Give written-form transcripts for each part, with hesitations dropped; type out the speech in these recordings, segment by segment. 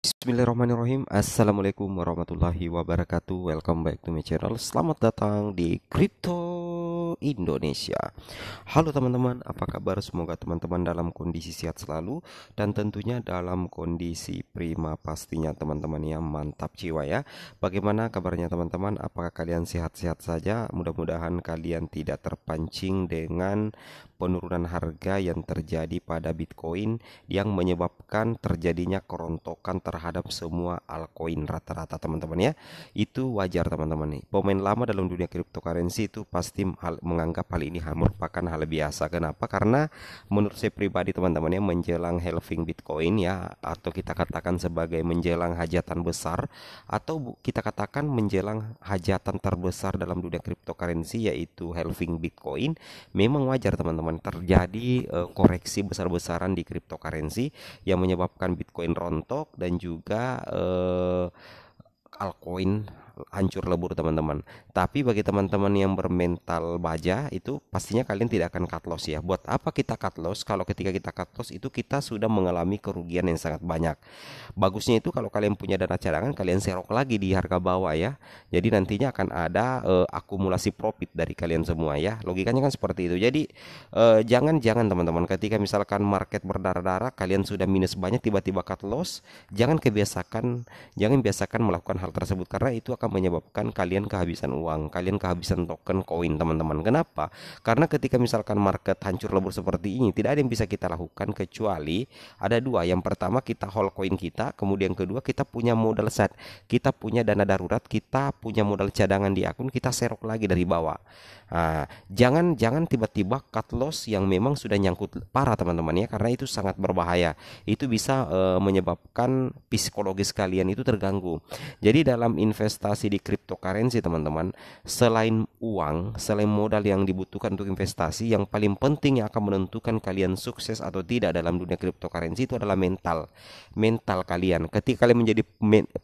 Bismillahirrahmanirrahim. Assalamualaikum warahmatullahi wabarakatuh. Welcome back to my channel. Selamat datang di Crypto Indonesia. Halo teman-teman, apa kabar? Semoga teman-teman dalam kondisi sehat selalu dan tentunya dalam kondisi prima pastinya teman-teman ya. Mantap jiwa ya. Bagaimana kabarnya teman-teman? Apakah kalian sehat-sehat saja? Mudah-mudahan kalian tidak terpancing dengan penurunan harga yang terjadi pada Bitcoin yang menyebabkan terjadinya kerontokan terhadap semua altcoin rata-rata teman-teman ya. Itu wajar teman-teman nih. Pemain lama dalam dunia cryptocurrency itu pasti menganggap hal ini merupakan hal biasa. Kenapa? Karena menurut saya pribadi teman-teman ya, menjelang halving Bitcoin ya, atau kita katakan sebagai menjelang hajatan besar, atau kita katakan menjelang hajatan terbesar dalam dunia cryptocurrency yaitu halving Bitcoin, memang wajar teman-teman terjadi koreksi besar-besaran di cryptocurrency yang menyebabkan Bitcoin rontok dan juga altcoin hancur lebur teman-teman. Tapi bagi teman-teman yang bermental baja itu pastinya kalian tidak akan cut loss ya. Buat apa kita cut loss kalau ketika kita cut loss itu kita sudah mengalami kerugian yang sangat banyak. Bagusnya itu kalau kalian punya dana cadangan kalian serok lagi di harga bawah ya. Jadi nantinya akan ada akumulasi profit dari kalian semua ya. Logikanya kan seperti itu. Jadi jangan teman-teman ketika misalkan market berdarah-darah kalian sudah minus banyak tiba-tiba cut loss, jangan biasakan melakukan hal tersebut karena itu akan menyebabkan kalian kehabisan uang, kalian kehabisan token koin teman-teman. Kenapa? Karena ketika misalkan market hancur lebur seperti ini, tidak ada yang bisa kita lakukan kecuali ada dua. Yang pertama kita hold koin kita, kemudian kedua kita punya modal set, kita punya dana darurat, kita punya modal cadangan di akun, kita serok lagi dari bawah. Nah, jangan tiba-tiba cut loss yang memang sudah nyangkut parah teman-teman ya, karena itu sangat berbahaya. Itu bisa menyebabkan psikologis kalian itu terganggu. Jadi dalam investasi di cryptocurrency teman-teman, selain uang, selain modal yang dibutuhkan untuk investasi, yang paling penting yang akan menentukan kalian sukses atau tidak dalam dunia cryptocurrency itu adalah mental. Mental kalian. Ketika kalian menjadi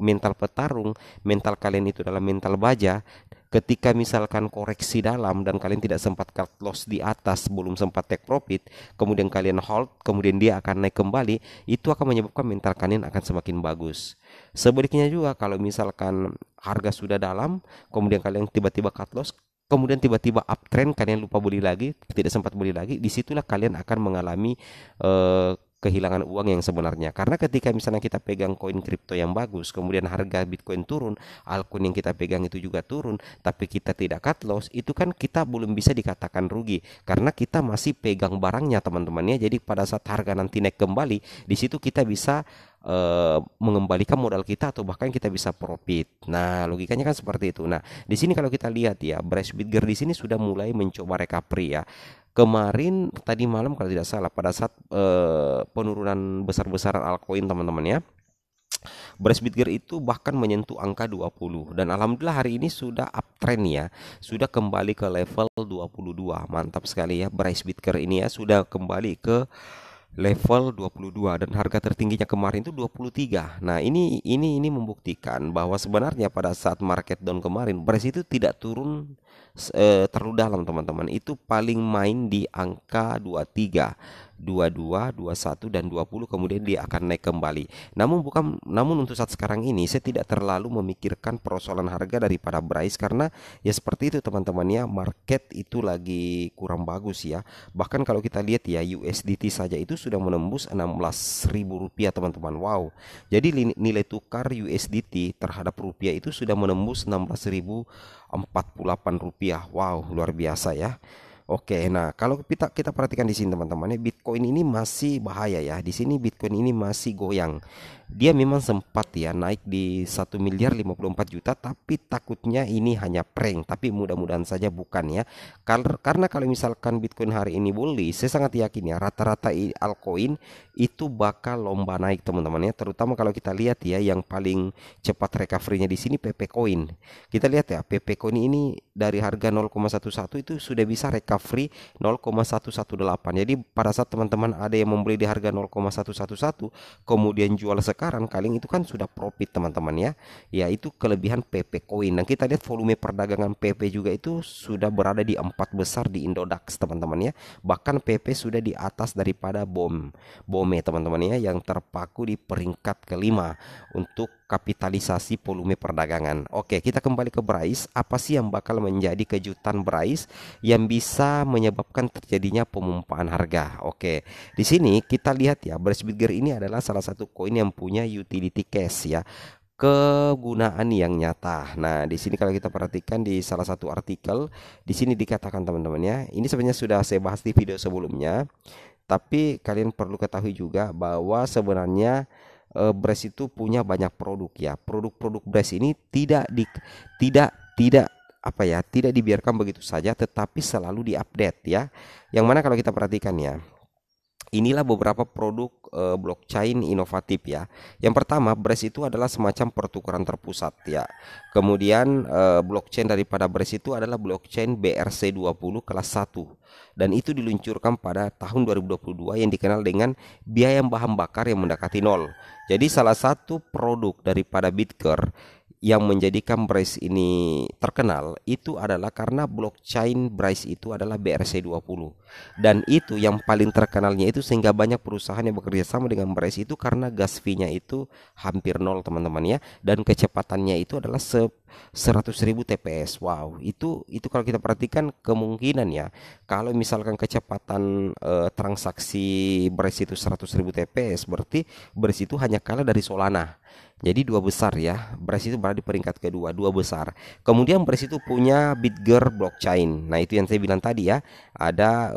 mental petarung, mental kalian itu adalah mental baja. Ketika misalkan koreksi dalam dan kalian tidak sempat cut loss di atas, belum sempat take profit, kemudian kalian hold, kemudian dia akan naik kembali, itu akan menyebabkan mental kalian akan semakin bagus. Sebaliknya juga kalau misalkan harga sudah dalam, kemudian kalian tiba-tiba cut loss, kemudian tiba-tiba uptrend, kalian lupa beli lagi, tidak sempat beli lagi, disitulah kalian akan mengalami kehilangan uang yang sebenarnya. Karena ketika misalnya kita pegang koin kripto yang bagus, kemudian harga Bitcoin turun, altcoin yang kita pegang itu juga turun, tapi kita tidak cut loss, itu kan kita belum bisa dikatakan rugi karena kita masih pegang barangnya teman-teman ya. Jadi pada saat harga nanti naik kembali, di situ kita bisa mengembalikan modal kita atau bahkan kita bisa profit. Nah, logikanya kan seperti itu. Nah, di sini kalau kita lihat ya, Bryce Bitger di sini sudah mulai mencoba recovery ya. Kemarin tadi malam kalau tidak salah pada saat penurunan besar-besaran altcoin teman-teman ya, Bryce Bitger itu bahkan menyentuh angka 20 dan alhamdulillah hari ini sudah uptrend ya, sudah kembali ke level 22. Mantap sekali ya Bryce Bitger ini ya, sudah kembali ke level 22 dan harga tertingginya kemarin itu 23. Nah, ini membuktikan bahwa sebenarnya pada saat market down kemarin, Bryce itu tidak turun terlalu dalam teman-teman. Itu paling main di angka 23, 22, 21 dan 20 kemudian dia akan naik kembali. Namun untuk saat sekarang ini saya tidak terlalu memikirkan persoalan harga daripada Bryce karena ya seperti itu teman-teman ya, market itu lagi kurang bagus ya. Bahkan kalau kita lihat ya USDT saja itu sudah menembus 16.000 rupiah teman-teman. Wow. Jadi nilai tukar USDT terhadap rupiah itu sudah menembus 16.048 rupiah. Wow, luar biasa ya. Oke, nah kalau kita perhatikan di sini teman-teman, ya Bitcoin ini masih bahaya ya. Di sini Bitcoin ini masih goyang. Dia memang sempat ya naik di 1.054.000.000, tapi takutnya ini hanya prank. Tapi mudah-mudahan saja bukan ya. Karena kalau misalkan Bitcoin hari ini bullish, saya sangat yakin ya rata-rata altcoin itu bakal lomba naik teman-teman ya. Terutama kalau kita lihat ya yang paling cepat recovery-nya di sini PP Coin. Kita lihat ya PP Coin ini dari harga 0,11 itu sudah bisa recover free 0,118. Jadi pada saat teman-teman ada yang membeli di harga 0,111 kemudian jual sekarang, kalian itu kan sudah profit teman-teman ya. Ya itu kelebihan PP Coin. Dan kita lihat volume perdagangan PP juga itu sudah berada di 4 besar di Indodax teman-teman ya. Bahkan PP sudah di atas daripada BOME teman-teman ya, yang terpaku di peringkat kelima untuk kapitalisasi volume perdagangan. Oke, kita kembali ke Bryce. Apa sih yang bakal menjadi kejutan Bryce yang bisa menyebabkan terjadinya pemumpaan harga? Oke, di sini kita lihat ya, Bryce Bitger ini adalah salah satu koin yang punya utility case ya, kegunaan yang nyata. Nah, di sini kalau kita perhatikan di salah satu artikel, di sini dikatakan teman-teman ya, ini sebenarnya sudah saya bahas di video sebelumnya, tapi kalian perlu ketahui juga bahwa sebenarnya Bryce itu punya banyak produk ya. Produk-produk Bryce ini tidak apa ya, tidak dibiarkan begitu saja, tetapi selalu diupdate ya. Yang mana kalau kita perhatikan ya, inilah beberapa produk blockchain inovatif ya. Yang pertama, Bryce itu adalah semacam pertukaran terpusat ya. Kemudian blockchain daripada Bryce itu adalah blockchain BRC20 kelas 1. Dan itu diluncurkan pada tahun 2022 yang dikenal dengan biaya bahan bakar yang mendekati nol. Jadi salah satu produk daripada Bitger yang menjadikan Bryce ini terkenal itu adalah karena blockchain Bryce itu adalah BRC20. Dan itu yang paling terkenalnya itu, sehingga banyak perusahaan yang bekerja sama dengan Bryce itu karena gas fee-nya itu hampir nol teman-teman ya. Dan kecepatannya itu adalah 100.000 TPS. Wow, itu kalau kita perhatikan kemungkinan ya, kalau misalkan kecepatan transaksi Bryce itu 100.000 TPS, berarti Bryce itu hanya kalah dari Solana. Jadi 2 besar ya, Bryce itu berada di peringkat kedua, 2 besar. Kemudian Bryce itu punya Bitger blockchain. Nah itu yang saya bilang tadi ya, ada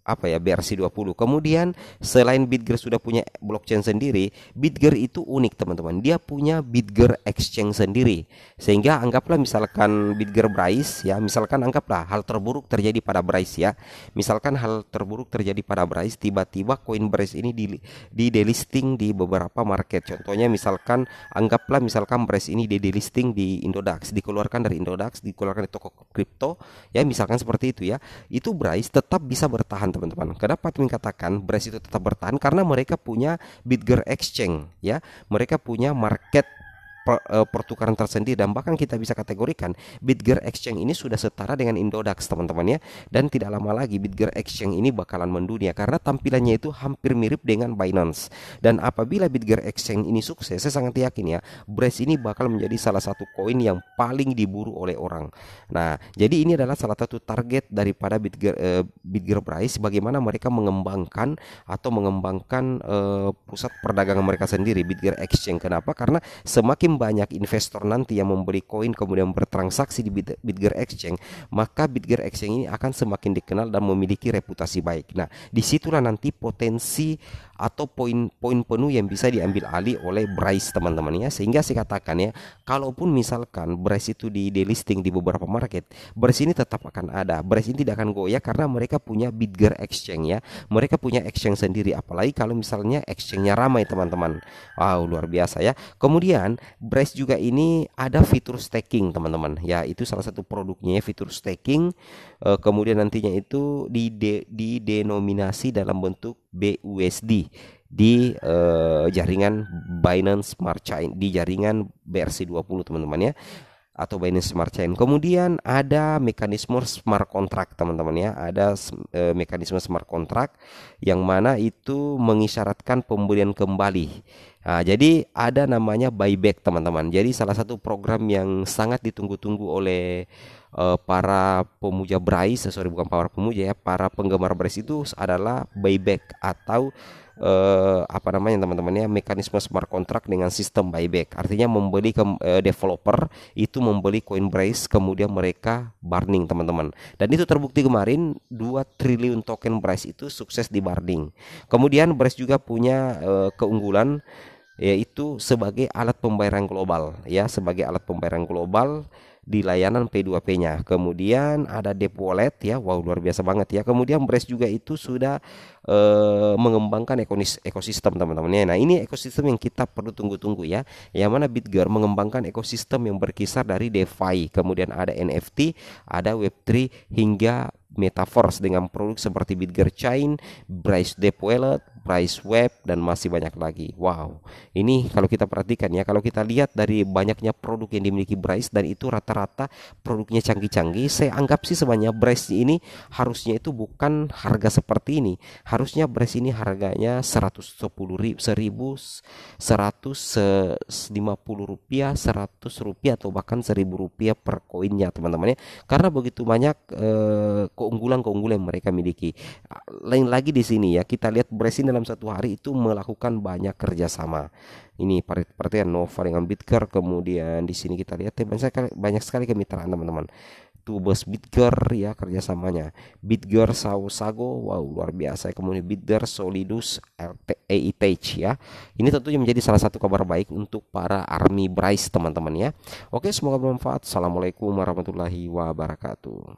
apa ya, BRC20. Kemudian selain Bitger sudah punya blockchain sendiri, Bitger itu unik teman-teman. Dia punya Bitger exchange sendiri. Sehingga anggaplah misalkan Bitger Bryce ya, misalkan anggaplah hal terburuk terjadi pada Bryce ya. Misalkan hal terburuk terjadi pada Bryce, tiba-tiba koin Bryce ini di delisting di beberapa market. Contohnya misalkan anggaplah misalkan Bryce ini di delisting di Indodax, dikeluarkan dari Indodax, dikeluarkan dari toko kripto ya, misalkan seperti itu ya. Itu Bryce tetap bisa bertahan teman-teman. Kenapa kami katakan Bryce itu tetap bertahan? Karena mereka punya Bitger exchange ya, mereka punya market pertukaran tersendiri, dan bahkan kita bisa kategorikan Bitger exchange ini sudah setara dengan Indodax teman-teman ya. Dan tidak lama lagi Bitger exchange ini bakalan mendunia karena tampilannya itu hampir mirip dengan Binance. Dan apabila Bitger exchange ini sukses, saya sangat yakin ya, Bryce ini bakal menjadi salah satu koin yang paling diburu oleh orang. Nah, jadi ini adalah salah satu target daripada Bitger Bryce, bagaimana mereka mengembangkan pusat perdagangan mereka sendiri, Bitger exchange. Kenapa? Karena semakin banyak investor nanti yang membeli koin kemudian bertransaksi di Bitger exchange, maka Bitger exchange ini akan semakin dikenal dan memiliki reputasi baik. Nah, disitulah nanti potensi atau poin-poin penuh yang bisa diambil alih oleh Bryce teman-teman ya. Sehingga saya katakan ya, kalaupun misalkan Bryce itu di delisting di beberapa market, Bryce ini tetap akan ada. Bryce ini tidak akan goyah karena mereka punya Bitger exchange ya. Mereka punya exchange sendiri, apalagi kalau misalnya exchange-nya ramai teman-teman. Wow, luar biasa ya. Kemudian Bryce juga ini ada fitur staking teman-teman ya, itu salah satu produknya ya, fitur staking. Kemudian nantinya itu didenominasi dalam bentuk BUSD di jaringan Binance Smart Chain, di jaringan BRC20 teman-teman ya, atau Binance Smart Chain. Kemudian ada mekanisme smart contract teman-teman ya, ada mekanisme smart contract yang mana itu mengisyaratkan pembelian kembali. Nah, jadi ada namanya buyback teman-teman. Jadi salah satu program yang sangat ditunggu-tunggu oleh para pemuja Bryce, bukan para pemuja ya, para penggemar Bryce itu adalah buyback atau apa namanya teman-teman ya, mekanisme smart contract dengan sistem buyback. Artinya membeli developer itu membeli koin Bryce kemudian mereka burning teman-teman. Dan itu terbukti kemarin 2 triliun token Bryce itu sukses di burning. Kemudian Bryce juga punya keunggulan, yaitu sebagai alat pembayaran global ya, sebagai alat pembayaran global di layanan P2P-nya. Kemudian ada Deep Wallet ya, wow luar biasa banget ya. Kemudian Bryce juga itu sudah mengembangkan ekosistem teman-teman ya. Nah ini ekosistem yang kita perlu tunggu-tunggu ya, yang mana Bitger mengembangkan ekosistem yang berkisar dari DeFi, kemudian ada NFT, ada Web3 hingga metaverse dengan produk seperti Bitger Chain, Brace Deep Wallet, Brace Web, dan masih banyak lagi. Wow, ini kalau kita perhatikan ya, kalau kita lihat dari banyaknya produk yang dimiliki Brace dan itu rata-rata produknya canggih-canggih, saya anggap sih sebenarnya Brace ini harusnya itu bukan harga seperti ini. Harusnya Brace ini harganya 150 rupiah, 100 rupiah, atau bahkan 1.000 rupiah per koinnya teman-teman ya. Karena begitu banyak keunggulan-keunggulan yang mereka miliki. Lain lagi di sini ya, kita lihat Brace dalam satu hari itu melakukan banyak kerjasama. Ini perhatikan Nova dengan Bitker, kemudian di sini kita lihat ya, banyak sekali kemitraan teman-teman. Tubes Bitger ya kerjasamanya, Bitger Sago, wow luar biasa. Kemudian Bitger Solidus EITH ya. Ini tentunya menjadi salah satu kabar baik untuk para army Brace teman-teman ya. Oke, semoga bermanfaat. Assalamualaikum warahmatullahi wabarakatuh.